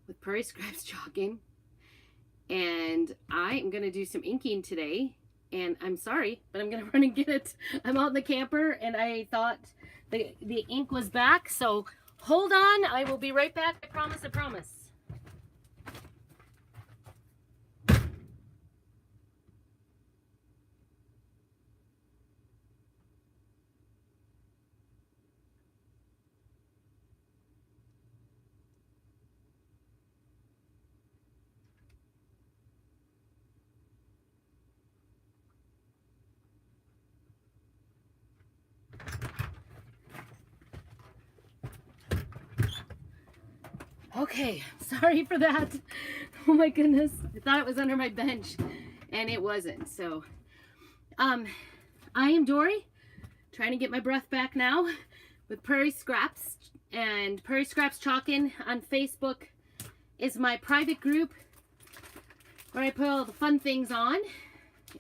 with Prairie Scraps chalking, and I am going to do some inking today, and I'm sorry, but I'm going to run and get it. I'm out in the camper, and I thought the ink was back, so hold on. I will be right back. I promise, I promise. Okay, sorry for that. Oh my goodness. I thought it was under my bench and it wasn't. So, I am Dory, trying to get my breath back now with Prairie Scraps. And Prairie Scraps Chalkin' on Facebook is my private group where I put all the fun things on.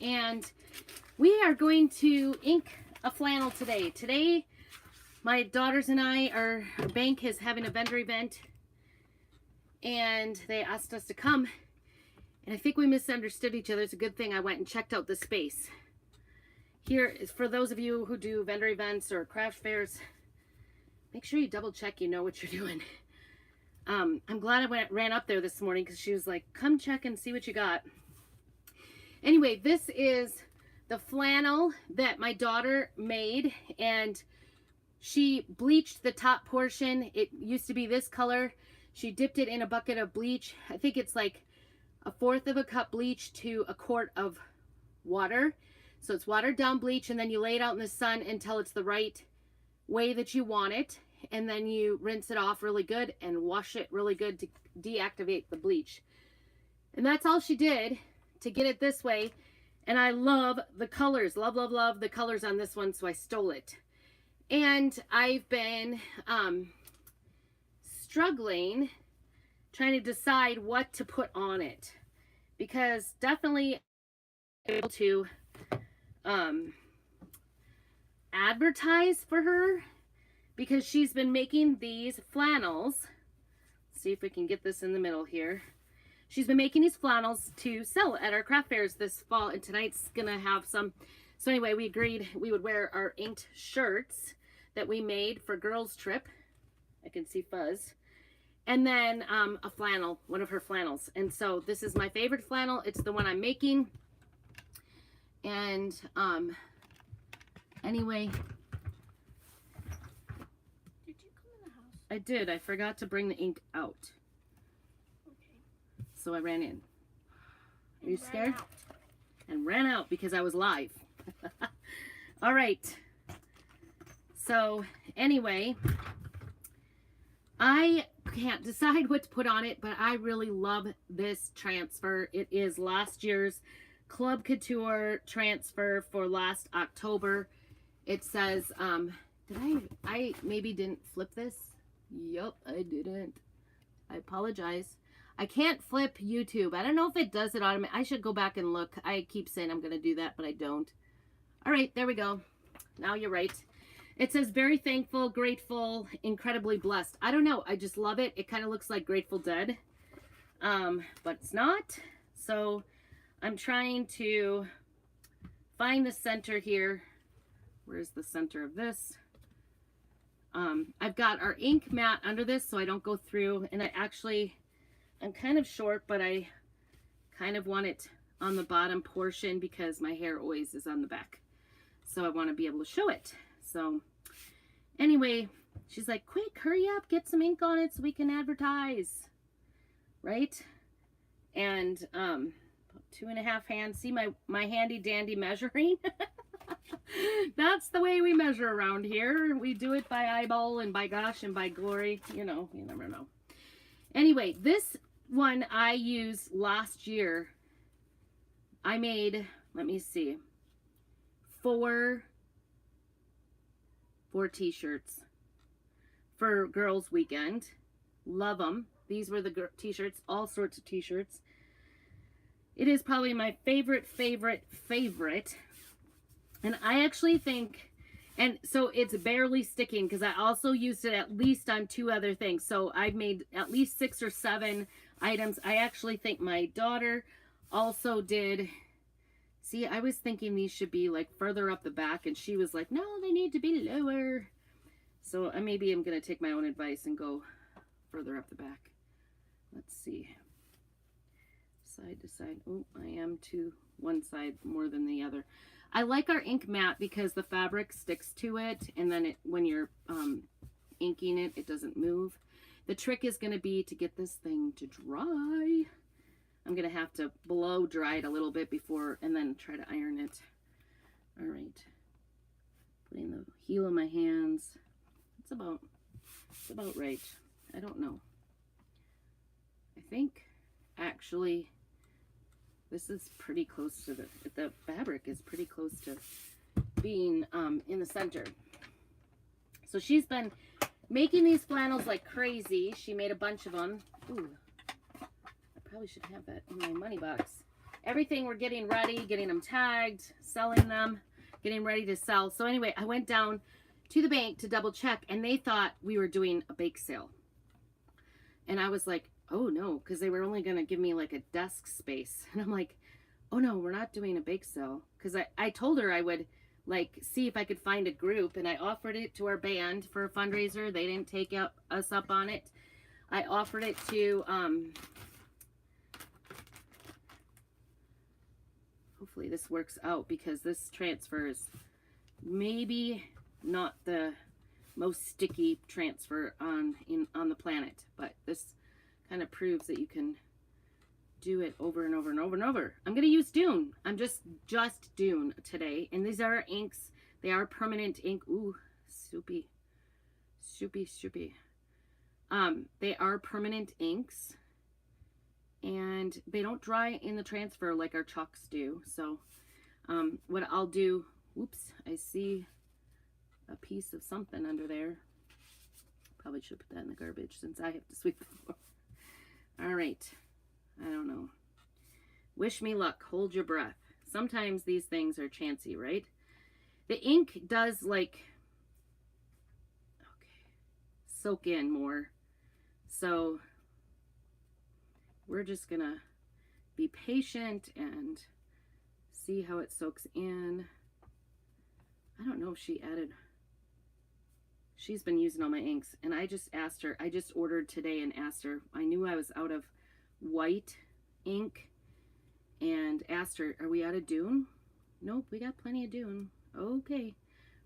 And we are going to ink a flannel today. Today, my daughters and I, our bank is having a vendor event, and they asked us to come, and I think we misunderstood each other. It's a good thing I went and checked out the space. Here is for those of you who do vendor events or craft fairs, make sure you double check you know what you're doing. I'm glad I ran up there this morning because she was like, come check and see what you got. Anyway, this is the flannel that my daughter made, and she bleached the top portion. It used to be this color. She dipped it in a bucket of bleach. I think it's like 1/4 of a cup bleach to 1 quart of water. So it's watered down bleach, and then you lay it out in the sun until it's the right way that you want it. And then you rinse it off really good and wash it really good to deactivate the bleach. And that's all she did to get it this way. And I love the colors. Love, love, love the colors on this one, so I stole it. And I've been struggling trying to decide what to put on it, because definitely able to advertise for her, because she's been making these flannels. Let's see if we can get this in the middle here. She's been making these flannels to sell at our craft fairs this fall, and tonight's gonna have some. So anyway, we agreed we would wear our inked shirts that we made for girls trip. I can see Fuzz. And then a flannel, one of her flannels. And so this is my favorite flannel. It's the one I'm making. And anyway. Did you come in the house? I did. I forgot to bring the ink out. Okay. So I ran in. Are you scared? Out. And ran out because I was live. All right. So anyway, I can't decide what to put on it, but I really love this transfer. It is last year's Club Couture transfer for last October. It says, I maybe didn't flip this. Yup, I didn't. I apologize. I can't flip YouTube. I don't know if it does it automatically. I should go back and look. I keep saying I'm going to do that, but I don't. All right, there we go. Now you're right. It says very thankful, grateful, incredibly blessed. I don't know. I just love it. It kind of looks like Grateful Dead, but it's not. So I'm trying to find the center here. Where's the center of this? I've got our ink mat under this so I don't go through. And I'm kind of short, but I kind of want it on the bottom portion because my hair always is on the back. So I want to be able to show it. So anyway, she's like, quick, hurry up, get some ink on it so we can advertise, right? And 2.5 hands. See my handy dandy measuring? That's the way we measure around here. We do it by eyeball and by gosh and by glory. You know, you never know. Anyway, this one I used last year. I made, let me see, four t-shirts for girls weekend. Love them. These were the t-shirts, all sorts of t-shirts. It is probably my favorite. And I actually think And so it's barely sticking because I also used it at least on 2 other things. So I've made at least 6 or 7 items. I actually think my daughter also did. See, I was thinking these should be like further up the back, and she was like, no, they need to be lower. So maybe I'm going to take my own advice and go further up the back. Let's see. Side to side. Oh, I am to one side more than the other. I like our ink mat because the fabric sticks to it, and then when you're inking it, it doesn't move. The trick is going to be to get this thing to dry. I'm going to have to blow dry it a little bit before, and then try to iron it. All right. Putting the heel of my hands. It's about right. I don't know. I think actually this is pretty close to the fabric is pretty close to being in the center. So she's been making these flannels like crazy. She made a bunch of them. Ooh, I probably should have that in my money box. Everything we're getting ready, getting them tagged, selling them, getting ready to sell. So anyway, I went down to the bank to double check, and they thought we were doing a bake sale. And I was like, oh no, because they were only going to give me like a desk space. And I'm like, oh no, we're not doing a bake sale. Because I told her I would like see if I could find a group, and I offered it to our band for a fundraiser. They didn't take us up on it. I offered it to, hopefully this works out, because this transfer is maybe not the most sticky transfer on the planet, but this kind of proves that you can do it over and over and over and over. I'm going to use Dune. I'm just Dune today, and these are inks. They are permanent ink. Ooh, soupy. They are permanent inks, and they don't dry in the transfer like our chalks do. So what I'll do, oops, I see a piece of something under there. Probably should put that in the garbage since I have to sweep the floor. All right. I don't know. Wish me luck. Hold your breath. Sometimes these things are chancy, right? The ink does like, okay, soak in more. So we're just gonna be patient and see how it soaks in. I don't know if she added, she's been using all my inks, and I just asked her, I just ordered today and asked her, I knew I was out of white ink, and asked her, are we out of Dune? Nope, we got plenty of Dune. Okay,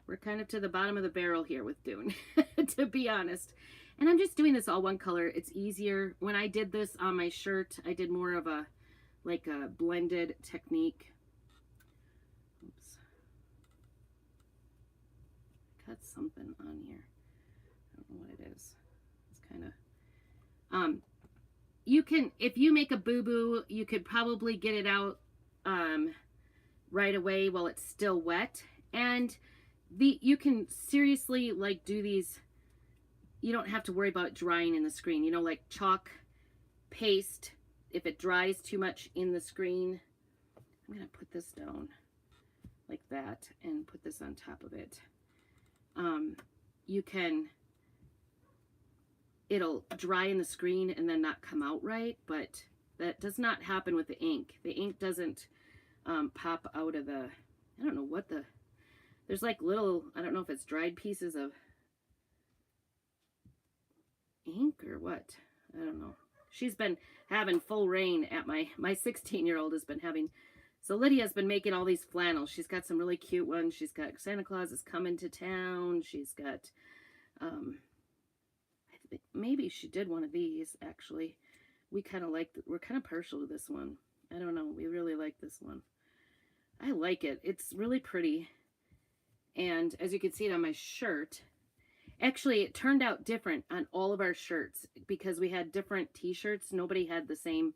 we're kind of to the bottom of the barrel here with Dune, to be honest. And I'm just doing this all one color. It's easier. When I did this on my shirt, I did more of a like a blended technique. Oops, cut something on here. I don't know what it is. It's kind of you can, if you make a boo-boo, you could probably get it out right away while it's still wet. And you can seriously like do these, you don't have to worry about drying in the screen. You know, like chalk paste, if it dries too much in the screen, I'm gonna put this down like that and put this on top of it. You can, it'll dry in the screen and then not come out right, but that does not happen with the ink. The ink doesn't pop out of the, I don't know what the, there's like little, I don't know if it's dried pieces of ink or what. I don't know. She's been having full reign at my 16-year-old has been having, so Lydia's been making all these flannels. She's got some really cute ones. She's got Santa Claus is coming to town. She's got, maybe she did one of these actually. We kind of like, we're kind of partial to this one. I don't know. We really like this one. I like it. It's really pretty. And as you can see it on my shirt, actually it turned out different on all of our shirts because we had different t-shirts. Nobody had the same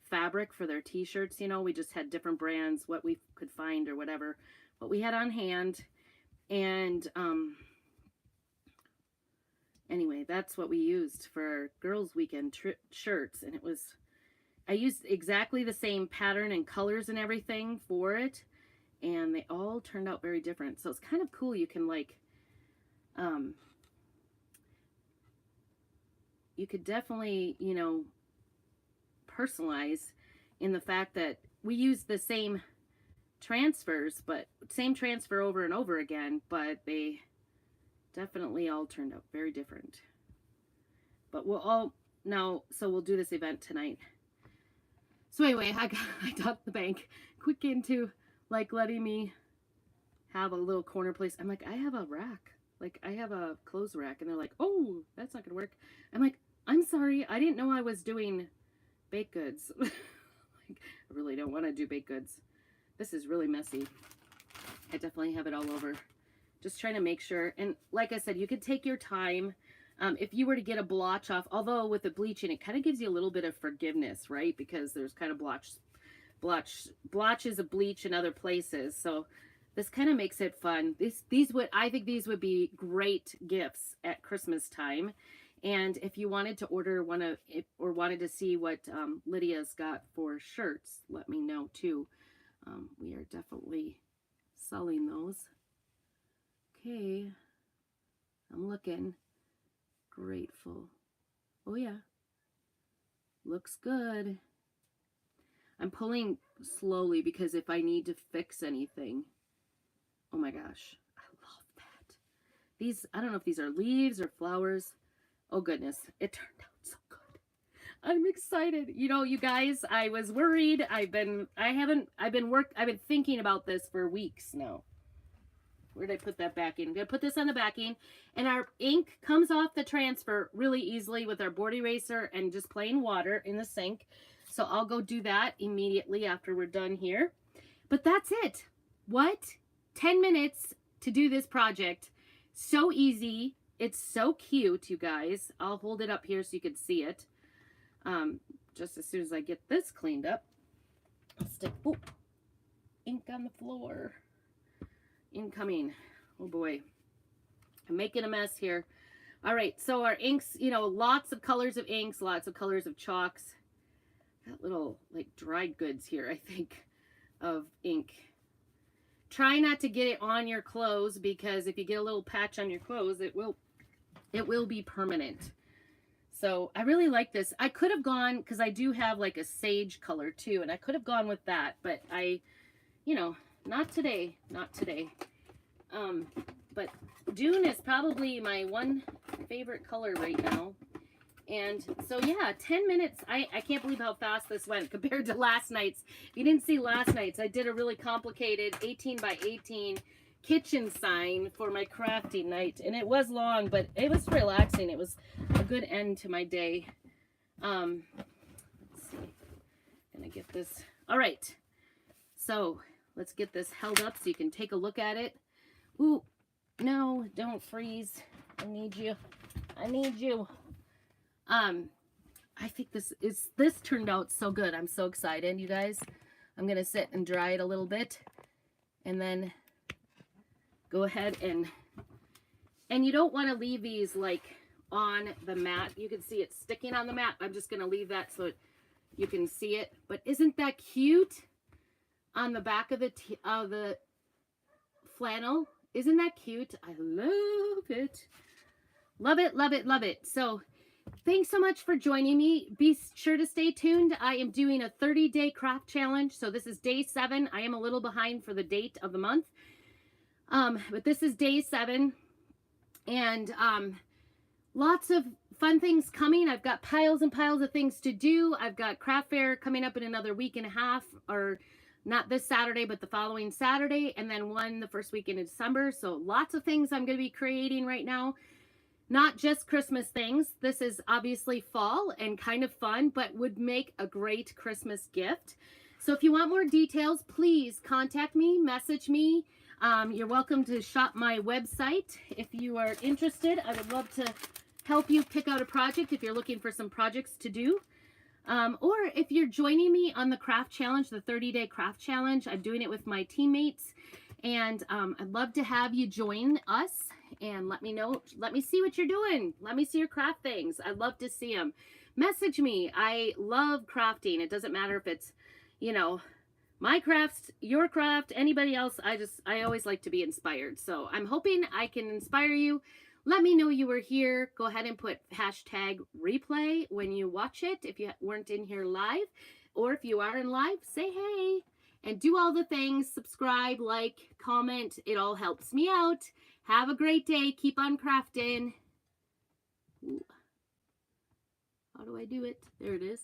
fabric for their t-shirts, you know. We just had different brands, what we could find or whatever, what we had on hand. And anyway, that's what we used for our girls weekend shirts. And it was, I used exactly the same pattern and colors and everything for it. and they all turned out very different. So it's kind of cool. You can like, you could definitely, you know, personalize in the fact that we use the same transfers, but same transfer over and over again, but they definitely all turned out very different. But we'll all now, so we'll do this event tonight. So anyway, I talked the bank quick into like letting me have a little corner place. I'm like, I have a rack. Like I have a clothes rack. And they're like, oh, that's not gonna work. I'm like, I'm sorry. I didn't know I was doing baked goods. Like, I really don't want to do baked goods. This is really messy. I definitely have it all over. Just trying to make sure. And like I said, you could take your time. If you were to get a blotch off, although with the bleaching, it kind of gives you a little bit of forgiveness, right? Because there's kind of blotches of bleach in other places. So this kind of makes it fun. I think these would be great gifts at Christmas time. And if you wanted to order or wanted to see what Lydia's got for shirts, let me know too. We are definitely selling those. Okay. I'm looking. Grateful. Oh yeah. Looks good. I'm pulling slowly because if I need to fix anything. Oh my gosh. I love that. These, I don't know if these are leaves or flowers. Oh goodness. It turned out so good. I'm excited. You know, you guys, I was worried. I've been thinking about this for weeks now. Where did I put that backing? I'm going to put this on the backing. And our ink comes off the transfer really easily with our board eraser and just plain water in the sink. So I'll go do that immediately after we're done here. But that's it. What? 10 minutes to do this project. So easy. It's so cute, you guys. I'll hold it up here so you can see it. Just as soon as I get this cleaned up. I'll stick ink on the floor. Incoming. Oh boy. I'm making a mess here. All right, so our inks, you know, lots of colors of inks, lots of colors of chalks. Got little like dried goods here, I think, of ink. Try not to get it on your clothes because if you get a little patch on your clothes, it will be permanent. So I really like this. I could have gone, because I do have like a sage color too, and I could have gone with that, but you know, not today, not today. But Dune is probably my one favorite color right now. And so yeah, 10 minutes. I can't believe how fast this went compared to last night's. If you didn't see last night's, I did a really complicated 18 by 18 kitchen sign for my crafting night. And it was long, but it was relaxing. It was a good end to my day. Let's see. Gonna get this. All right. So let's get this held up so you can take a look at it. Ooh, no, don't freeze. I need you. I need you. I think this turned out so good. I'm so excited, you guys. I'm going to sit and dry it a little bit and then go ahead and you don't want to leave these like on the mat. You can see it sticking on the mat. I'm just going to leave that so you can see it. But isn't that cute? On the back of the flannel. Isn't that cute? I love it. Love it, love it, love it. So thanks so much for joining me. Be sure to stay tuned. I am doing a 30-day craft challenge. So this is day 7. I am a little behind for the date of the month. But this is day 7. And lots of fun things coming. I've got piles and piles of things to do. I've got craft fair coming up in another week and a half, or not this Saturday, but the following Saturday, and then one the first weekend in December. So lots of things I'm going to be creating right now. Not just Christmas things. This is obviously fall and kind of fun, but would make a great Christmas gift. So if you want more details, please contact me, message me. You're welcome to shop my website if you are interested. I would love to help you pick out a project if you're looking for some projects to do. Or if you're joining me on the craft challenge, the 30-day craft challenge, I'm doing it with my teammates, and I'd love to have you join us and let me know. Let me see what you're doing. Let me see your craft things. I'd love to see them. Message me. I love crafting. It doesn't matter if it's, you know, my crafts, your craft, anybody else, I always like to be inspired. So I'm hoping I can inspire you. Let me know you were here. Go ahead and put hashtag replay when you watch it if you weren't in here live. Or if you are in live, say hey. And do all the things. Subscribe, like, comment. It all helps me out. Have a great day. Keep on crafting. Ooh. How do I do it? There it is.